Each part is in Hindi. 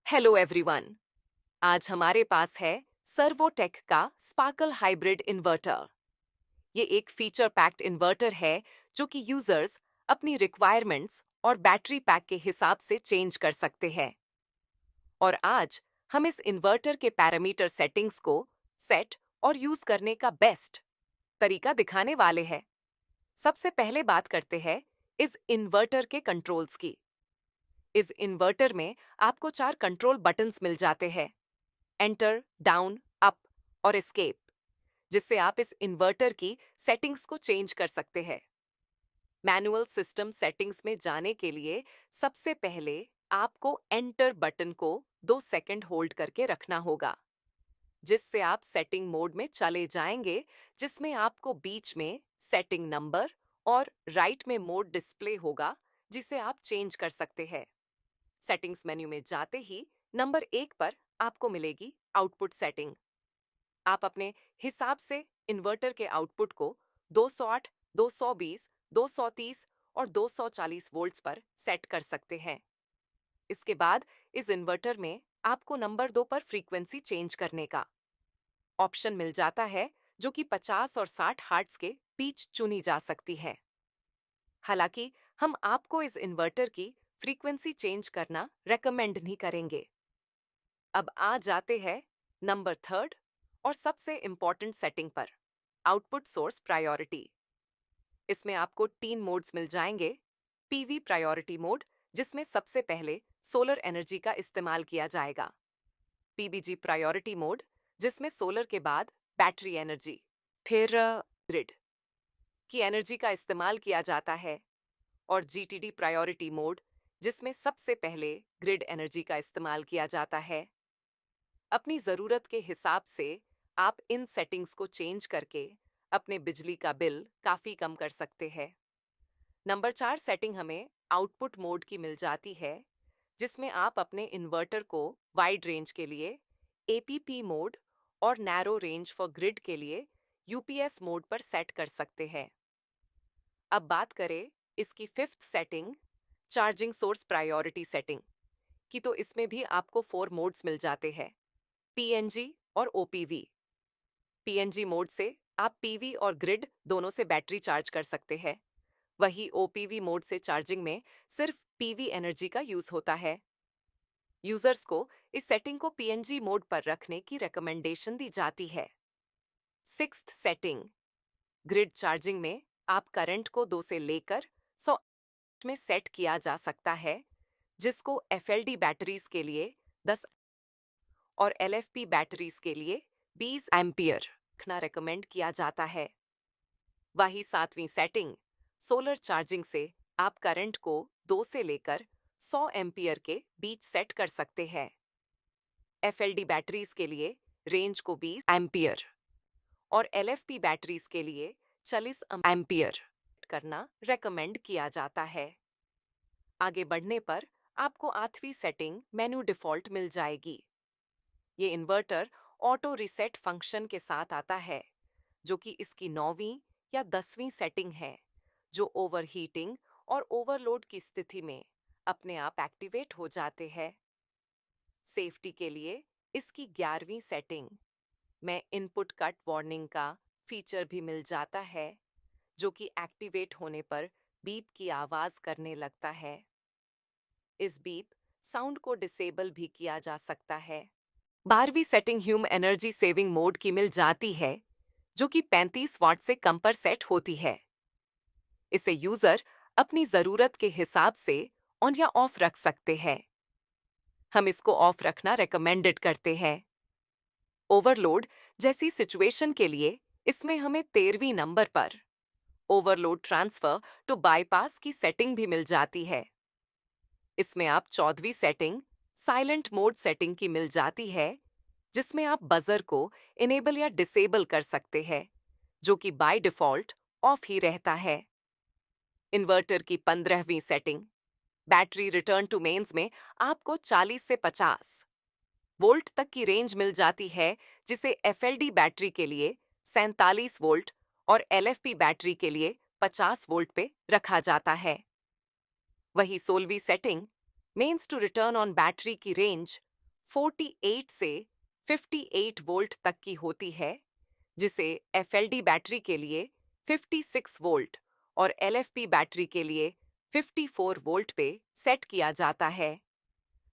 Hello everyone. आज हमारे पास है सर्वोटेक का स्पार्कल हाइब्रिड इन्वर्टर। ये एक फीचर पैक्ड इन्वर्टर है जो कि यूजर्स अपनी रिक्वायरमेंट्स और बैटरी पैक के हिसाब से चेंज कर सकते हैं। और आज हम इस इन्वर्टर के पैरामीटर सेटिंग्स को सेट और यूज करने का बेस्ट तरीका दिखाने वाले हैं। सबसे पहले बात करते हैं इस इन्वर्टर के कंट्रोल्स की। इस इन्वर्टर में आपको 4 कंट्रोल बटन्स मिल जाते हैं: एंटर, डाउन, अप और एस्केप, जिससे आप इस इन्वर्टर की सेटिंग्स को चेंज कर सकते हैं। मैनुअल सिस्टम सेटिंग्स में जाने के लिए सबसे पहले आपको एंटर बटन को 2 सेकंड होल्ड करके रखना होगा, जिससे आप सेटिंग मोड में चले जाएंगे, जिसमें आपको बीच में सेटिंग नंबर और राइट में मोड डिस्प्ले होगा, जिसे आप चेंज कर सकते हैं। सेटिंग्स मेन्यू में जाते ही नंबर 1 पर आपको मिलेगी आउटपुट सेटिंग। आप अपने हिसाब से इन्वर्टर के आउटपुट को 208, 220, 230 और 240 वोल्ट्स पर सेट कर सकते हैं। इसके बाद इस इन्वर्टर में आपको नंबर 2 पर फ्रीक्वेंसी चेंज करने का ऑप्शन मिल जाता है, जो कि 50 और 60 हर्ट्ज के बीच चुनी जा सकती है। हालांकि हम आपको इस इन्वर्टर की फ्रीक्वेंसी चेंज करना रेकमेंड नहीं करेंगे। अब आ जाते हैं नंबर 3 और सबसे इंपॉर्टेंट सेटिंग पर, आउटपुट सोर्स प्रायोरिटी। इसमें आपको 3 मोड्स मिल जाएंगे। पीवी प्रायोरिटी मोड, जिसमें सबसे पहले सोलर एनर्जी का इस्तेमाल किया जाएगा। पीबीजी प्रायोरिटी मोड, जिसमें सोलर के बाद बैटरी एनर्जी, फिर ग्रिड की एनर्जी का इस्तेमाल किया जाता है। और जीटीडी प्रायोरिटी मोड, जिसमें सबसे पहले ग्रिड एनर्जी का इस्तेमाल किया जाता है। अपनी ज़रूरत के हिसाब से आप इन सेटिंग्स को चेंज करके अपने बिजली का बिल काफ़ी कम कर सकते हैं। नंबर 4 सेटिंग हमें आउटपुट मोड की मिल जाती है, जिसमें आप अपने इन्वर्टर को वाइड रेंज के लिए एपीपी मोड और नैरो रेंज फॉर ग्रिड के लिए यूपीएस मोड पर सेट कर सकते हैं। अब बात करें इसकी 5th setting, charging source priority setting की, तो इसमें भी आपको 4 मोड्स मिल जाते हैं: पीएनजी और ओपीवी। पीएनजी मोड से आप पीवी और ग्रिड दोनों से बैटरी चार्ज कर सकते हैं। वही ओपीवी मोड से चार्जिंग में सिर्फ पीवी एनर्जी का यूज होता है। यूजर्स को इस सेटिंग को पीएनजी मोड पर रखने की रिकमेंडेशन दी जाती है। 6th सेटिंग, ग्रिड चार्जिंग में आप करंट को 2 से लेकर 100 में सेट किया जा सकता है, जिसको एफएलडी बैटरीज के लिए 10 और एलएफपी बैटरीज के लिए 20 एम्पियर रखना रेकमेंड किया जाता है। वही 7वीं सेटिंग, सोलर चार्जिंग से आप करंट को 2 से लेकर 100 एम्पियर के बीच सेट कर सकते हैं। एफएलडी बैटरीज के लिए रेंज को 20 एम्पियर और एलएफपी बैटरीज के लिए 40 एम्पियर करना रेकमेंड किया जाता है। आगे बढ़ने पर आपको 8वीं सेटिंग मेनू डिफॉल्ट मिल जाएगी। ये इन्वर्टर ऑटो रीसेट फंक्शन के साथ आता है, जो कि इसकी 9वीं या 10वीं सेटिंग है, जो ओवरहीटिंग और ओवरलोड की स्थिति में अपने आप एक्टिवेट हो जाते हैं। सेफ्टी के लिए इसकी 11वीं सेटिंग में इनपुट कट वार्निंग का फीचर भी मिल जाता है, जो कि एक्टिवेट होने पर बीप की आवाज करने लगता है। इस बीप साउंड को डिसेबल भी किया जा सकता है। 12वीं setting Hume energy saving mode की मिल जाती है, जो कि 35 वाट से कम पर सेट होती है। इसे यूजर अपनी जरूरत के हिसाब से ऑन या ऑफ रख सकते हैं। हम इसको ऑफ रखना रेकमेंडेड करते हैं। ओवरलोड जैसी सिचुएशन के लिए इसमें हमें 13वीं नंबर पर ओवरलोड ट्रांसफर टू बाईपास की सेटिंग भी मिल जाती है। इसमें आप 14वीं सेटिंग साइलेंट मोड सेटिंग की मिल जाती है, जिसमें आप बजर को इनेबल या डिसेबल कर सकते हैं, जो कि बाय डिफॉल्ट ऑफ ही रहता है। इन्वर्टर की 15वीं setting, battery return to mains में आपको 40 से 50 वोल्ट तक की रेंज मिल जाती है, जिसे एफएलडी बैटरी के लिए 47 वोल्ट और एलएफपी बैटरी के लिए 50 वोल्ट पे रखा जाता है। वही 16वीं setting, mains to return on battery की रेंज 48 से 58 वोल्ट तक की होती है, जिसे FLD बैटरी के लिए 56 वोल्ट और LFP बैटरी के लिए 54 वोल्ट पे सेट किया जाता है।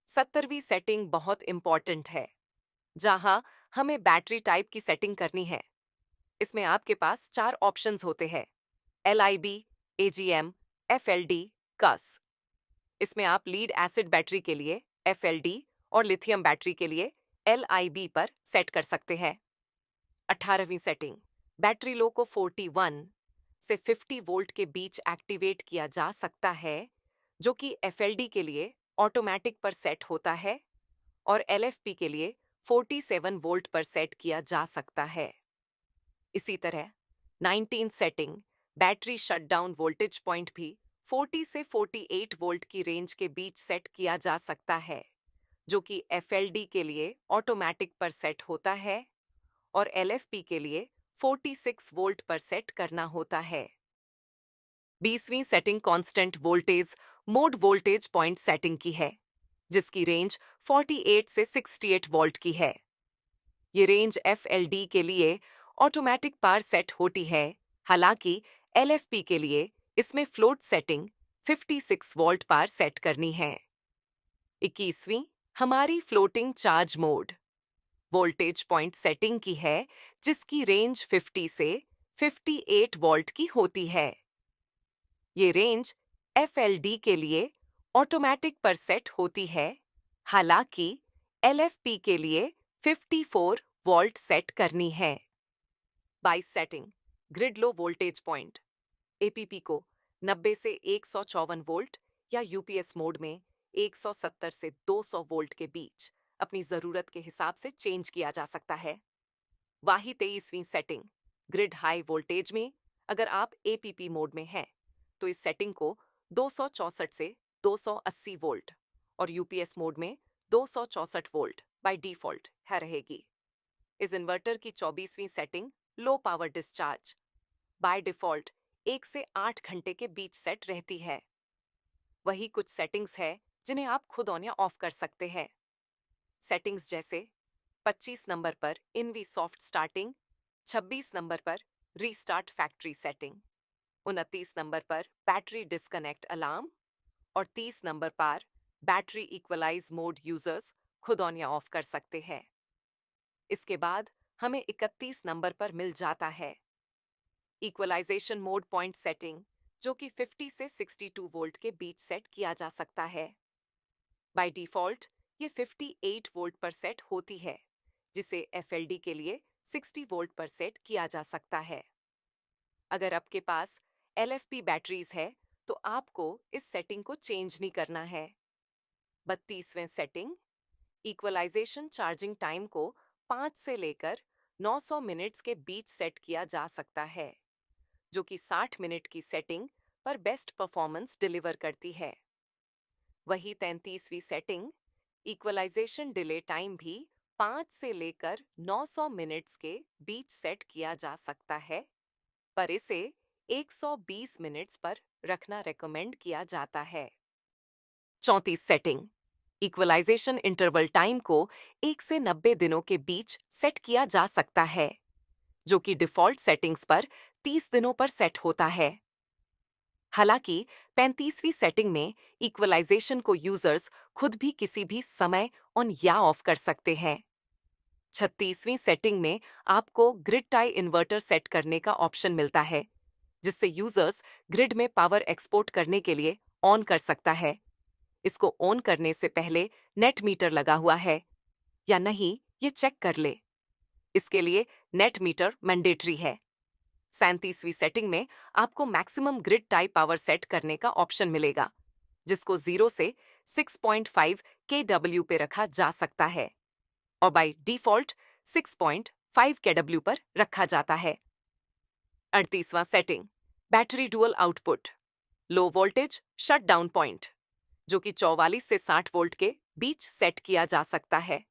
70वीं सेटिंग बहुत इंपॉर्टेंट है, जहां हमें बैटरी टाइप की सेटिंग करनी है। इसमें आपके पास 4 ऑप्शंस होते हैं: LIB, AGM, FLD, CUS। इसमें आप लीड एसिड बैटरी के लिए FLD और लिथियम बैटरी के लिए LIB पर सेट कर सकते हैं। 18वीं सेटिंग, बैटरी लो को 41 से 50 वोल्ट के बीच एक्टिवेट किया जा सकता है, जो कि FLD के लिए ऑटोमेटिक पर सेट होता है और LFP के लिए 47 वोल्ट पर सेट किया जा सकता है। इसी तरह 19 setting, battery shutdown voltage point भी 40 से 48 वोल्ट की रेंज के बीच सेट किया जा सकता है, जो कि FLD के लिए ऑटोमेटिक पर सेट होता है और LFP के लिए 46 वोल्ट पर सेट करना होता है। 20वीं setting constant voltage mode voltage point setting की है, जिसकी रेंज 48 से 68 वोल्ट की है। ये रेंज FLD के लिए ऑटोमेटिक पार सेट होती है, हालांकि LFP के लिए इसमें फ्लोट सेटिंग 56 वोल्ट पार सेट करनी है। 21वीं हमारी floating charge mode voltage point setting की है, जिसकी रेंज 50 से 58 वोल्ट की होती है। ये रेंज FLD के लिए ऑटोमेटिक पर सेट होती है, हालांकि LFP के लिए 54 वोल्ट सेट करनी है। 22 setting, grid low voltage point APP को 90 से 154 वोल्ट या UPS मोड में 170 से 200 वोल्ट के बीच अपनी जरूरत के हिसाब से चेंज किया जा सकता है। वही 23वीं सेटिंग, ग्रिड हाई वोल्टेज में अगर आप APP मोड में हैं, तो इस सेटिंग को 264 से 280 वोल्ट और UPS मोड में 264 वोल्ट बाय डिफॉल्ट है रहेगी। इस इन्वर्टर की 24वीं setting, low power discharge, by default 1 से 8 घंटे के बीच सेट रहती है। वही कुछ सेटिंग्स है जिन्हें आप खुद ऑन या ऑफ कर सकते हैं। सेटिंग्स जैसे 25 नंबर पर इनवी सॉफ्ट स्टार्टिंग, 26 नंबर पर रीस्टार्ट फैक्ट्री सेटिंग, 29 नंबर पर बैटरी डिस्कनेक्ट अलार्म और 30 नंबर पर बैटरी इक्वलाइज मोड यूजर्स खुद ऑन या ऑफ कर सकते हैं। इसके बाद हमें 31 नंबर पर मिल जाता है इक्वलाइजेशन मोड पॉइंट सेटिंग, जो कि 50 से 62 वोल्ट के बीच सेट किया जा सकता है। बाय डिफॉल्ट ये 58 वोल्ट पर सेट होती है, जिसे FLD के लिए 60 वोल्ट पर सेट किया जा सकता है। अगर आपके पास LFP बैटरीज है, तो आपको इस सेटिंग को चेंज नहीं करना है। 32वें सेटिंग, इक्वलाइजेशन चार्जिंग टाइम को 5 से लेकर 900 मिनट्स के बीच सेट किया जा सकता है, जो कि 60 मिनट की सेटिंग पर बेस्ट परफॉर्मेंस डिलीवर करती है। वही 33वीं सेटिंग, इक्वलाइजेशन डिले टाइम भी 5 से लेकर 900 मिनट्स के बीच सेट किया जा सकता है, पर इसे 120 मिनट्स पर रखना रेकमेंड किया जाता है। 34 सेटिंग, इक्वलाइजेशन इंटरवल टाइम को 1 से 90 दिनों के बीच सेट किया जा सकता है, जो कि डिफॉल्ट सेटिंग्स पर 30 दिनों पर सेट होता है। हालांकि 35वीं सेटिंग में इक्वलाइजेशन को यूजर्स खुद भी किसी भी समय ऑन या ऑफ कर सकते हैं। 36वीं सेटिंग में आपको ग्रिड टाई इन्वर्टर सेट करने का ऑप्शन मिलता है, जिससे यूजर्स ग्रिड में पावर एक्सपोर्ट करने के लिए ऑन कर सकता है। इसको ऑन करने से पहले नेट मीटर लगा हुआ है या नहीं, ये चेक कर ले। इसके लिए नेट मीटर मैंडेटरी है। 37वीं सेटिंग में आपको maximum grid tie power set करने का ऑप्शन मिलेगा, जिसको 0 से 6.5 kW पे रखा जा सकता है और बाय डिफॉल्ट 6.5 kW पर रखा जाता है। 38वां setting, battery dual output low voltage shut down point, जो कि 44 से 60 वोल्ट के बीच सेट किया जा सकता है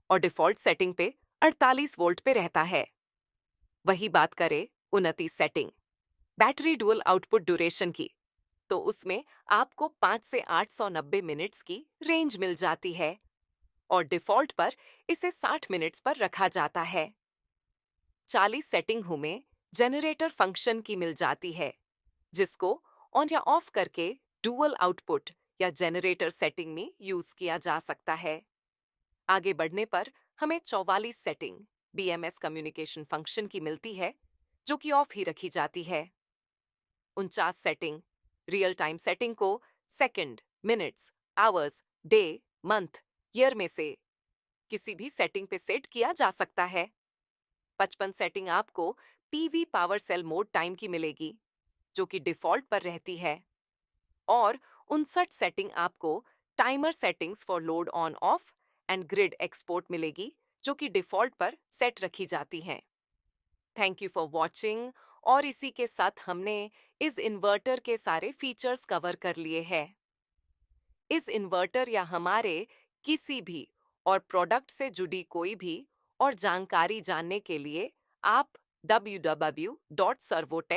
और डिफॉल्ट सेटिंग पे 48 वोल्ट पे रहता है। वही बात करें 29 setting, battery dual output duration की, तो उसमें आपको 5 से 890 मिनट्स की रेंज मिल जाती है और डिफ़ॉल्ट पर इसे 60 मिनट्स पर रखा जाता है। 40 सेटिंग हमें जनरेटर फंक्शन की मिल जाती है, जिसको ऑन या ऑफ करके डुअल आउटपुट या जनरेटर सेटिंग में यूज किया जा सकता है। आगे बढ़ने पर हमें 44 सेटिंग बीएमएस कम्युनिकेशन फंक्शन की मिलती है, जो कि ऑफ ही रखी जाती है। 49 सेटिंग रियल टाइम सेटिंग को second, minutes, hours, day, month, year में से किसी भी सेटिंग पे सेट किया जा सकता है। 55 सेटिंग आपको PV power cell mode time की मिलेगी, जो कि डिफॉल्ट पर रहती है। और 59 सेटिंग आपको timer settings for load on off and grid export मिलेगी, जो कि डिफॉल्ट पर सेट रखी जाती हैं। Thank you for watching. और इसी के साथ हमने इस इन्वर्टर के सारे फीचर्स कवर कर लिए हैं। इस इन्वर्टर या हमारे किसी भी और प्रोडक्ट से जुड़ी कोई भी और जानकारी जानने के लिए आप www.servotech